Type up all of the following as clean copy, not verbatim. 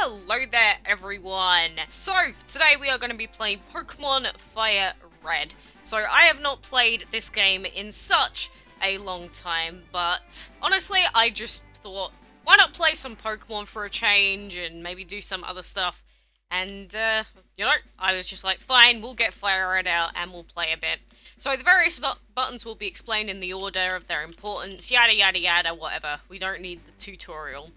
Hello there everyone! So, today we are going to be playing Pokemon FireRed. So, I have not played this game in such a long time, but honestly, I just thought, why not play some Pokemon for a change and maybe do some other stuff? And, I was just like, fine, we'll get FireRed out and we'll play a bit. So, the various buttons will be explained in the order of their importance, yada yada yada, whatever. We don't need the tutorial.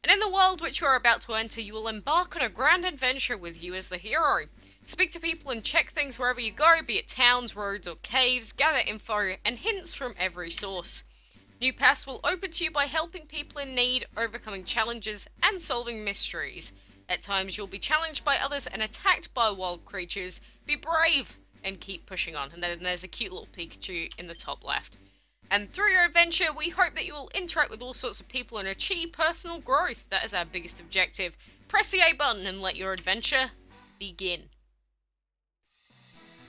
And in the world which you are about to enter, you will embark on a grand adventure with you as the hero. Speak to people and check things wherever you go, be it towns, roads, or caves, gather info and hints from every source. New paths will open to you by helping people in need, overcoming challenges, and solving mysteries. At times you'll be challenged by others and attacked by wild creatures. Be brave and keep pushing on. And then there's a cute little Pikachu in the top left. And through your adventure, we hope that you will interact with all sorts of people and achieve personal growth. That is our biggest objective. Press the A button and let your adventure begin.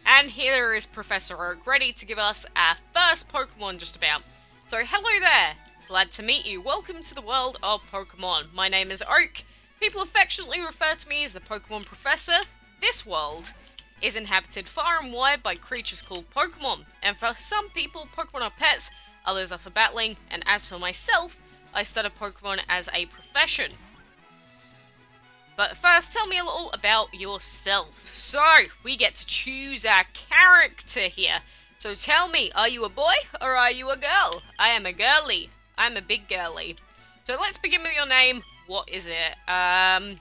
And here is Professor Oak, ready to give us our first Pokemon just about. So hello there, glad to meet you. Welcome to the world of Pokemon. My name is Oak. People affectionately refer to me as the Pokemon Professor. This world is inhabited far and wide by creatures called Pokemon, and for some people, Pokemon are pets, others are for battling, and as for myself, I study Pokemon as a profession. But first, tell me a little about yourself. So, we get to choose our character here. So tell me, are you a boy or are you a girl? I am a girly. I'm a big girly. So let's begin with your name. What is it?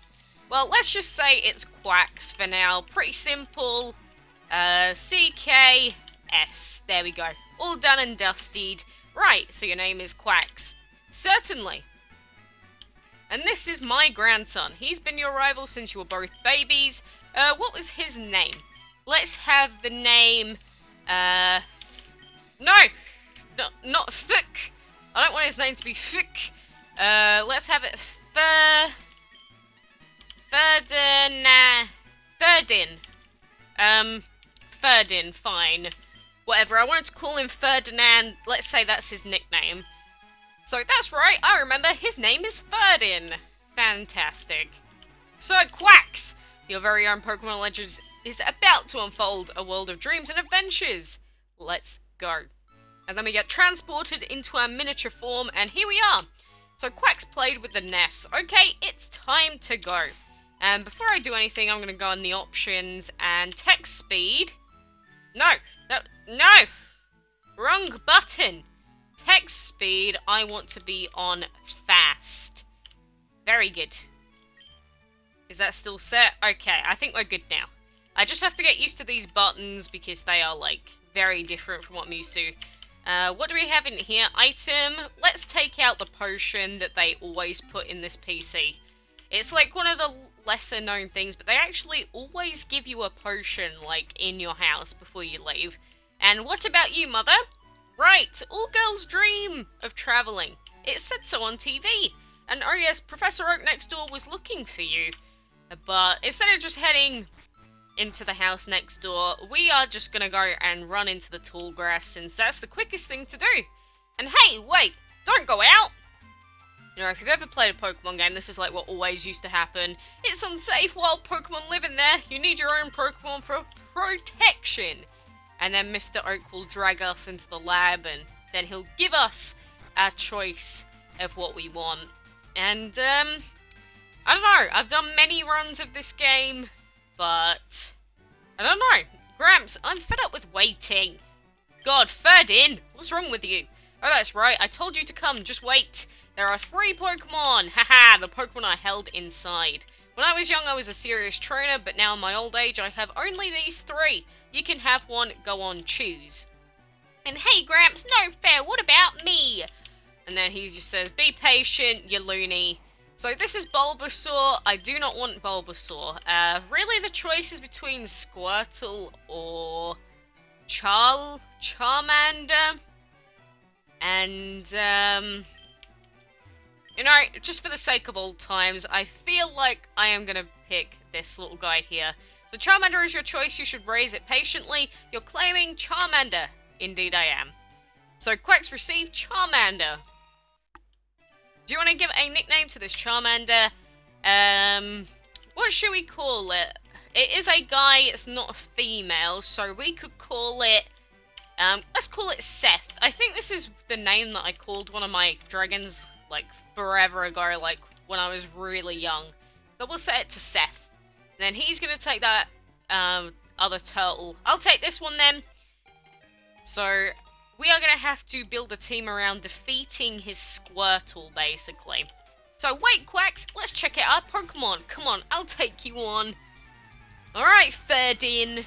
Well, let's just say it's Quacks for now. Pretty simple. C-K-S. There we go. All done and dusted. Right, so your name is Quacks. Certainly. And this is my grandson. He's been your rival since you were both babies. What was his name? Let's have the name... No! Not Fick. I don't want his name to be Fick. Let's have it Ferdin, fine. Whatever, I wanted to call him Ferdinand, let's say that's his nickname. So that's right, I remember, his name is Ferdin. Fantastic. So, Quacks, your very own Pokemon Legends is about to unfold a world of dreams and adventures. Let's go. And then we get transported into our miniature form, and here we are. So Quacks played with the Ness. Okay, it's time to go. And before I do anything, I'm going to go on the options and text speed. No. Wrong button. Text speed, I want to be on fast. Very good. Is that still set? Okay, I think we're good now. I just have to get used to these buttons because they are, like, very different from what I'm used to. What do we have in here? Item. Let's take out the potion that they always put in this PC. It's like one of the lesser known things, but they actually always give you a potion, like, in your house before you leave. And what about you, Mother? Right, all girls dream of travelling. It said so on TV. And oh yes, Professor Oak next door was looking for you. But instead of just heading into the house next door, we are just gonna go and run into the tall grass since that's the quickest thing to do. And hey, wait, don't go out! You know, if you've ever played a Pokemon game, this is like what always used to happen. It's unsafe while Pokemon live in there. You need your own Pokemon for protection. And then Mr. Oak will drag us into the lab and then he'll give us our choice of what we want. And, I don't know, I've done many runs of this game, but I don't know. Gramps, I'm fed up with waiting. God, Ferdin, what's wrong with you? Oh, that's right, I told you to come, just wait. There are 3 Pokemon! Haha, the Pokemon I held inside. When I was young, I was a serious trainer, but now in my old age, I have only these 3. You can have one, go on, choose. And hey, Gramps, no fair, what about me? And then he just says, be patient, you loony. So this is Bulbasaur. I do not want Bulbasaur. Really the choice is between Squirtle or Charmander. And, you know, just for the sake of old times, I feel like I am going to pick this little guy here. So Charmander is your choice, you should raise it patiently. You're claiming Charmander. Indeed I am. So Quacks received Charmander. Do you want to give a nickname to this Charmander? What should we call it? It is a guy, it's not a female, so we could call it, let's call it Seth. I think this is the name that I called one of my dragons, like, forever ago, like, when I was really young. So we'll set it to Seth. Then he's gonna take that, other turtle. I'll take this one then. So, we are gonna have to build a team around defeating his Squirtle, basically. So, wait, Quacks, let's check out our Pokemon. Come on, I'll take you on. Alright, Ferdin.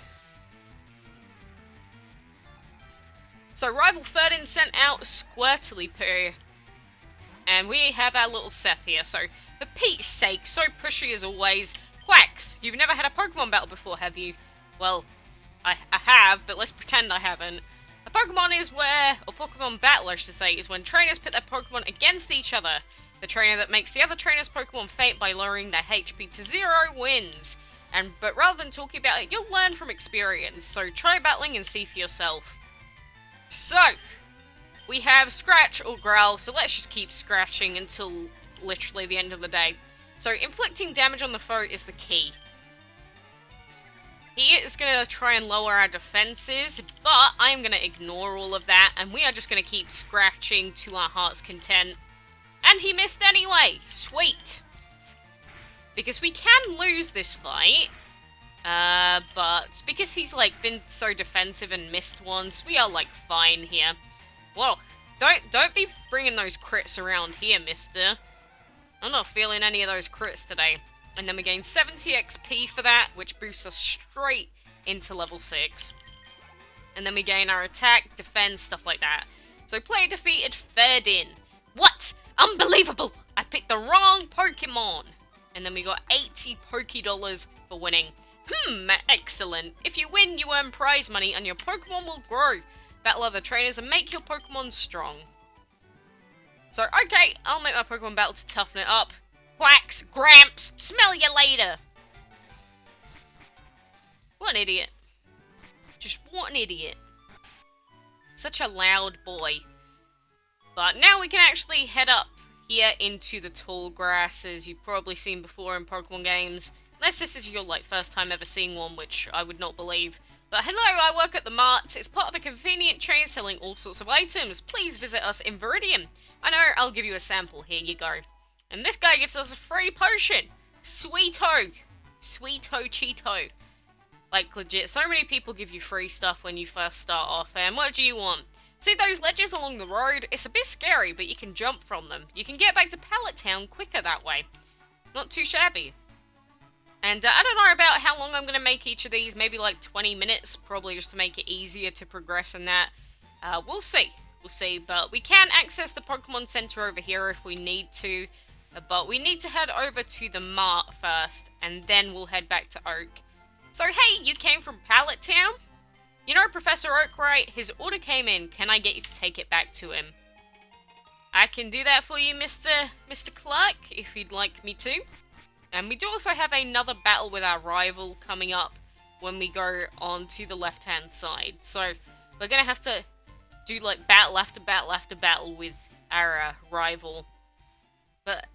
So, rival Ferdin sent out Squirtly-poo. And we have our little Seth here. So, for Pete's sake, so pushy as always. Quacks, you've never had a Pokemon battle before, have you? Well, I have, but let's pretend I haven't. A Pokemon is where, or Pokemon battle I should say, is when trainers pit their Pokemon against each other. The trainer that makes the other trainer's Pokemon faint by lowering their HP to 0 wins. But rather than talking about it, you'll learn from experience, so try battling and see for yourself. So, we have Scratch or Growl, so let's just keep scratching until literally the end of the day. So, inflicting damage on the foe is the key. He is going to try and lower our defenses, but I'm going to ignore all of that, and we are just going to keep scratching to our heart's content. And he missed anyway! Sweet! Because we can lose this fight, but because he's, like, been so defensive and missed ones, we are, like, fine here. Whoa, don't be bringing those crits around here, mister. I'm not feeling any of those crits today. And then we gain 70 XP for that, which boosts us straight into level 6. And then we gain our attack, defense, stuff like that. So player defeated Ferdin. What? Unbelievable! I picked the wrong Pokemon! And then we got 80 Poké-Dollars for winning. Excellent. If you win, you earn prize money and your Pokemon will grow. Battle other trainers and make your Pokemon strong. So, okay, I'll make my Pokemon battle to toughen it up. Quacks, Gramps, smell you later! What an idiot. Just what an idiot. Such a loud boy. But now we can actually head up here into the tall grass, as you've probably seen before in Pokemon games. Unless this is your, like, first time ever seeing one, which I would not believe. But hello, I work at the Mart. It's part of a convenient chain selling all sorts of items. Please visit us in Viridian. I know, I'll give you a sample. Here you go. And this guy gives us a free potion. Sweeto. Sweeto Cheeto. Like, legit, so many people give you free stuff when you first start off. And what do you want? See those ledges along the road? It's a bit scary, but you can jump from them. You can get back to Pallet Town quicker that way. Not too shabby. And I don't know about how long I'm going to make each of these. Maybe like 20 minutes, probably just to make it easier to progress in that. We'll see. We'll see. But we can access the Pokemon Center over here if we need to. But we need to head over to the Mart first, and then we'll head back to Oak. So hey, you came from Pallet Town? You know Professor Oak, right? His order came in. Can I get you to take it back to him? I can do that for you, Mr. Clark, if you'd like me to. And we do also have another battle with our rival coming up when we go on to the left-hand side. So we're going to have to do like battle after battle after battle with our rival. But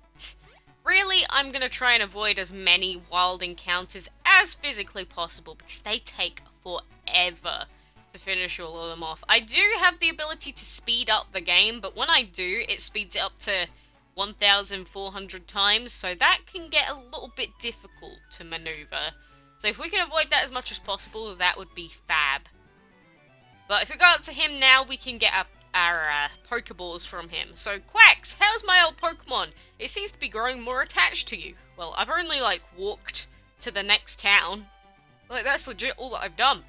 really, I'm going to try and avoid as many wild encounters as physically possible because they take forever to finish all of them off. I do have the ability to speed up the game, but when I do, it speeds it up to 1,400 times, so that can get a little bit difficult to maneuver. So if we can avoid that as much as possible, that would be fab. But if we go up to him now, we can get our Pokeballs from him. So, Quacks, how's my old Pokemon? It seems to be growing more attached to you. Well, I've only, like, walked to the next town. Like, that's legit all that I've done.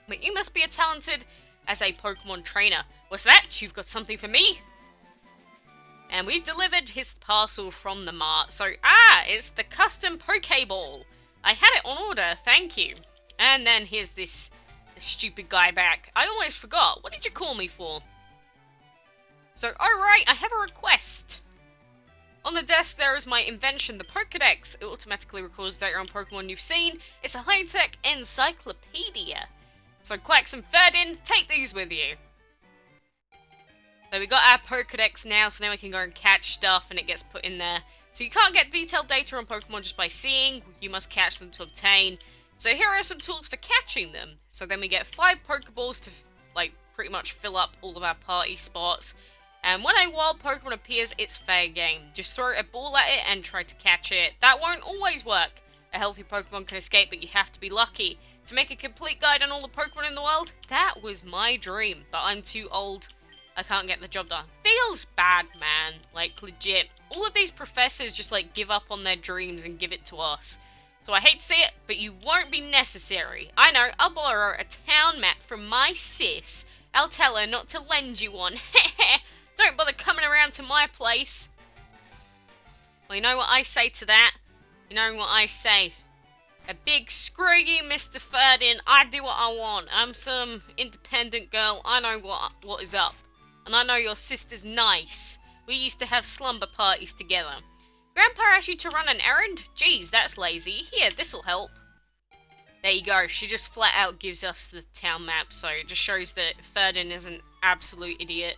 But you must be as talented as a Pokemon trainer. What's that? You've got something for me? And we've delivered his parcel from the Mart. So, it's the custom Pokeball. I had it on order, thank you. And then here's this stupid guy back. I almost forgot. What did you call me for? So, alright, I have a request. On the desk, there is my invention, the Pokedex. It automatically records data on Pokemon you've seen. It's a high-tech encyclopedia. So, Quacks and Ferdin, take these with you. So we got our Pokedex now, so now we can go and catch stuff, and it gets put in there. So you can't get detailed data on Pokemon just by seeing, you must catch them to obtain. So here are some tools for catching them. So then we get 5 Pokeballs to, like, pretty much fill up all of our party spots. And when a wild Pokemon appears, it's fair game. Just throw a ball at it and try to catch it. That won't always work. A healthy Pokemon can escape, but you have to be lucky. To make a complete guide on all the Pokemon in the world, that was my dream. But I'm too old. I can't get the job done. Feels bad, man. Like, legit. All of these professors just, like, give up on their dreams and give it to us. So I hate to say it, but you won't be necessary. I know, I'll borrow a town map from my sis. I'll tell her not to lend you one. Heh. Don't bother coming around to my place. Well, you know what I say to that? You know what I say? A big screw you, Mr. Ferdin. I do what I want. I'm some independent girl. I know what is up. And I know your sister's nice. We used to have slumber parties together. Grandpa asked you to run an errand? Geez, that's lazy. Here, this'll help. There you go. She just flat out gives us the town map, so it just shows that Ferdin is an absolute idiot,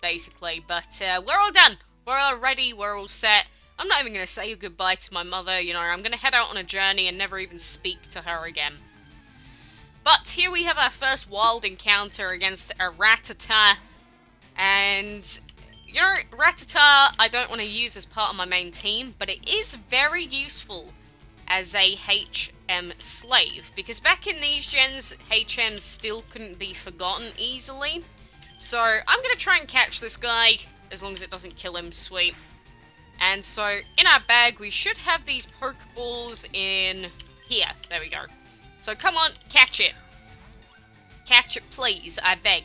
basically. But we're all done. We're all ready. We're all set. I'm not even going to say goodbye to my mother. You know, I'm going to head out on a journey and never even speak to her again. But here we have our first wild encounter against a Rattata. And, you know, Rattata I don't want to use as part of my main team, but it is very useful as a HM slave. Because back in these gens, HMs still couldn't be forgotten easily. So I'm going to try and catch this guy, as long as it doesn't kill him, sweet. And so, in our bag, we should have these Pokeballs in here. There we go. So come on, catch it. Catch it, please, I beg.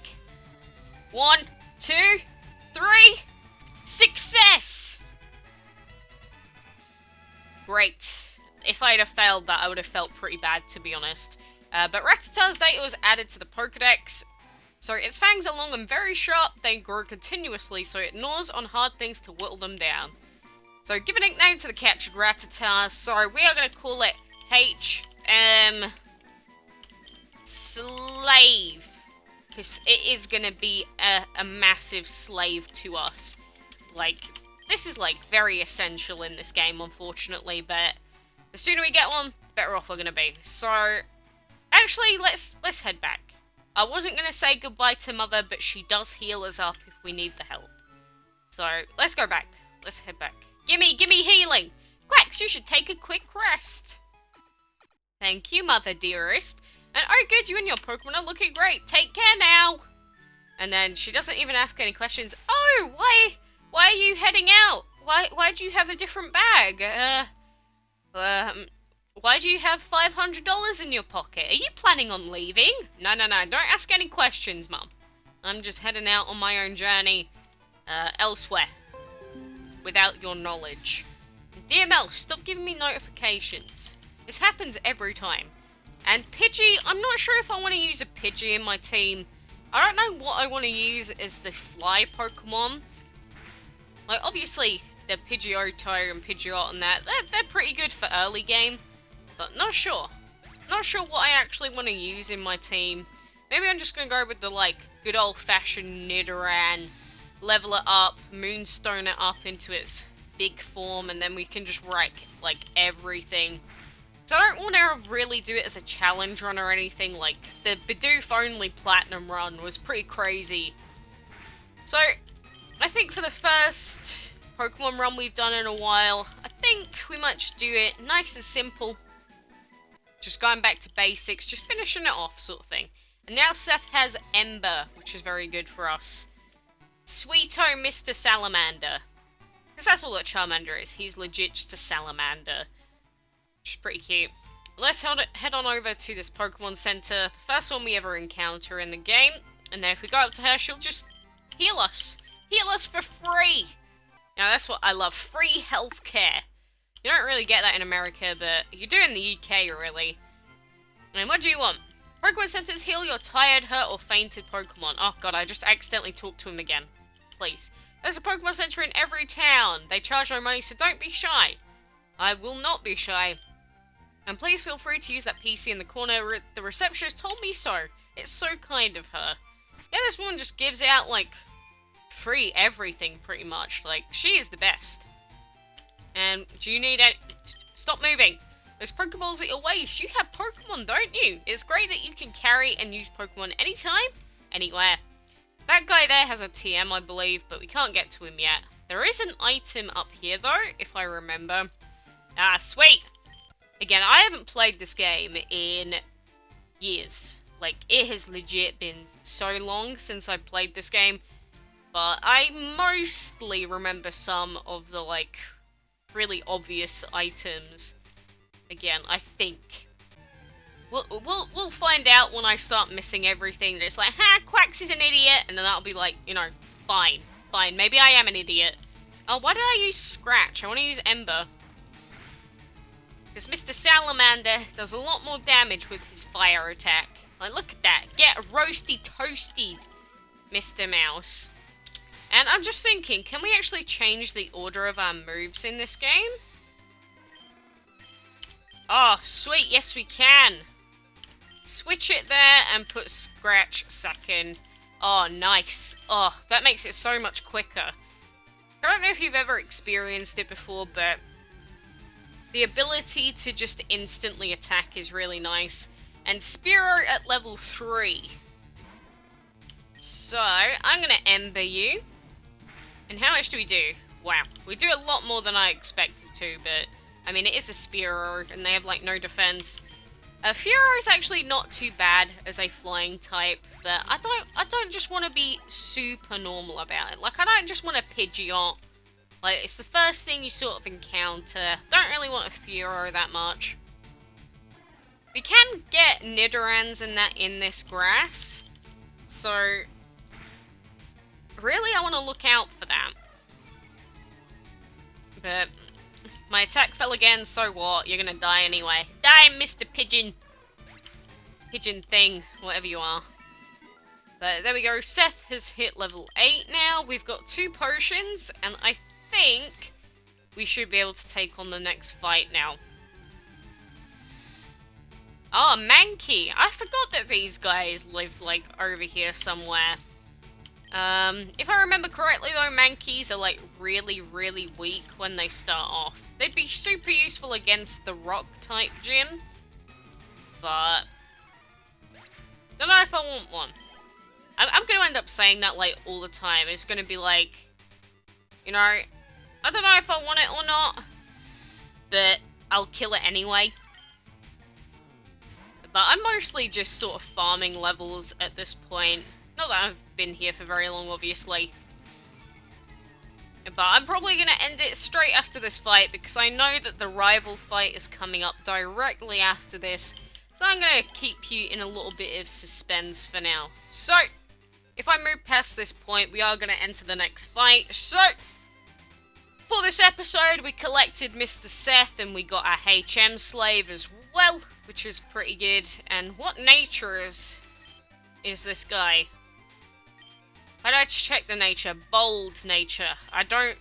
1, 2, 3, success! Great. If I'd have failed that, I would have felt pretty bad, to be honest. But Rattata's data was added to the Pokedex. So its fangs are long and very sharp, they grow continuously, so it gnaws on hard things to whittle them down. So give a nickname to the captured Rattata, so we are going to call it HM Slave. Because it is going to be a massive slave to us. Like, this is like very essential in this game, unfortunately, but the sooner we get one, the better off we're going to be. So, actually, let's head back. I wasn't going to say goodbye to Mother, but she does heal us up if we need the help. So, let's go back. Let's head back. Gimme healing! Quacks, you should take a quick rest. Thank you, Mother dearest. And oh good, you and your Pokemon are looking great. Take care now. And then she doesn't even ask any questions. Oh, why are you heading out? Why do you have a different bag? Why do you have $500 in your pocket? Are you planning on leaving? No, don't ask any questions, Mum. I'm just heading out on my own journey, elsewhere. Without your knowledge. Dear Mel, stop giving me notifications. This happens every time. And Pidgey, I'm not sure if I want to use a Pidgey in my team. I don't know what I want to use as the fly Pokemon. Like, obviously, the Pidgeotto and Pidgeot and that, they're pretty good for early game. But not sure. Not sure what I actually want to use in my team. Maybe I'm just going to go with the, like, good old-fashioned Nidoran. Level it up, Moonstone it up into its big form, and then we can just wreck, like, everything. So I don't want to really do it as a challenge run or anything. Like, the Bidoof only Platinum run was pretty crazy. So, I think for the first Pokemon run we've done in a while, I think we might just do it nice and simple. Just going back to basics, just finishing it off sort of thing. And now Seth has Ember, which is very good for us. Sweeto Mr. Salamander. Because that's all that Charmander is. He's legit just a salamander. Which is pretty cute. Let's head on over to this Pokemon Center. The first one we ever encounter in the game. And then if we go up to her, she'll just heal us. Heal us for free! Now that's what I love. Free healthcare. You don't really get that in America, but you do in the UK, really. And what do you want? Pokemon Centers heal your tired, hurt, or fainted Pokemon. Oh god, I just accidentally talked to him again. Please. There's a Pokemon Center in every town. They charge no money, so don't be shy. I will not be shy. And please feel free to use that PC in the corner. The receptionist told me so. It's so kind of her. Yeah, this woman just gives out, like, free everything, pretty much. Like, she is the best. And do you need it? Stop moving. Those Pokeballs at your waist. You have Pokemon, don't you? It's great that you can carry and use Pokemon anytime, anywhere. That guy there has a TM, I believe, but we can't get to him yet. There is an item up here, though, if I remember. Ah, sweet! Again, I haven't played this game in years. Like, it has legit been so long since I played this game. But I mostly remember some of the, like, really obvious items. Again, I think. We'll find out when I start missing everything. That it's like, ha, Quacks is an idiot, and then that'll be like, you know, fine, maybe I am an idiot. Oh, why did I use Scratch? I want to use Ember. Because Mr. Salamander does a lot more damage with his fire attack. Like, look at that. Get roasty toasty, Mr. Mouse. And I'm just thinking, can we actually change the order of our moves in this game? Oh, sweet, yes we can. Switch it there and put Scratch second. Oh, nice. Oh, that makes it so much quicker. I don't know if you've ever experienced it before, but the ability to just instantly attack is really nice. And Spearow at level 3. So, I'm going to Ember you. And how much do we do? Wow, we do a lot more than I expected to, but I mean, it is a Spearow, and they have, like, no defense. Furor is actually not too bad as a flying type, but I don't just want to be super normal about it. Like, I don't just want a Pidgeot. Like, it's the first thing you sort of encounter. Don't really want a Furor that much. We can get Nidorans in this grass, so really I want to look out for that. But my attack fell again, so what? You're gonna die anyway. Die, Mr. Pigeon! Pigeon thing, whatever you are. But there we go, Seth has hit level 8 now. We've got 2 potions, and I think we should be able to take on the next fight now. Oh, Mankey! I forgot that these guys lived, like, over here somewhere. If I remember correctly though, Mankeys are like really, really weak when they start off. They'd be super useful against the rock type gym, but don't know if I want one. I'm gonna end up saying that like all the time. It's gonna be like, you know, I don't know if I want it or not, but I'll kill it anyway. But I'm mostly just sort of farming levels at this point. Not that I've been here for very long, obviously. But I'm probably going to end it straight after this fight, because I know that the rival fight is coming up directly after this. So I'm going to keep you in a little bit of suspense for now. So, if I move past this point, we are going to enter the next fight. So, for this episode, we collected Mr. Seth, and we got our HM slave as well, which is pretty good. And what nature is this guy? I'd like to check the nature. Bold nature. I don't,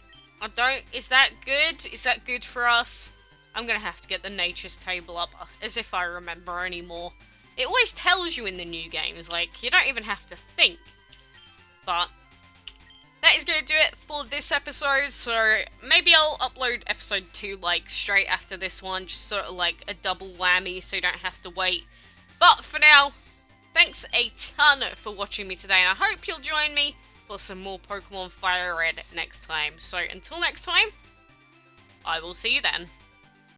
is that good? Is that good for us? I'm gonna have to get the natures table up, as if I remember anymore. It always tells you in the new games, like, you don't even have to think. But that is gonna do it for this episode, so maybe I'll upload episode 2, like, straight after this one, just sort of like a double whammy, so you don't have to wait. But for now, thanks a ton for watching me today, and I hope you'll join me for some more Pokemon FireRed next time. So until next time, I will see you then.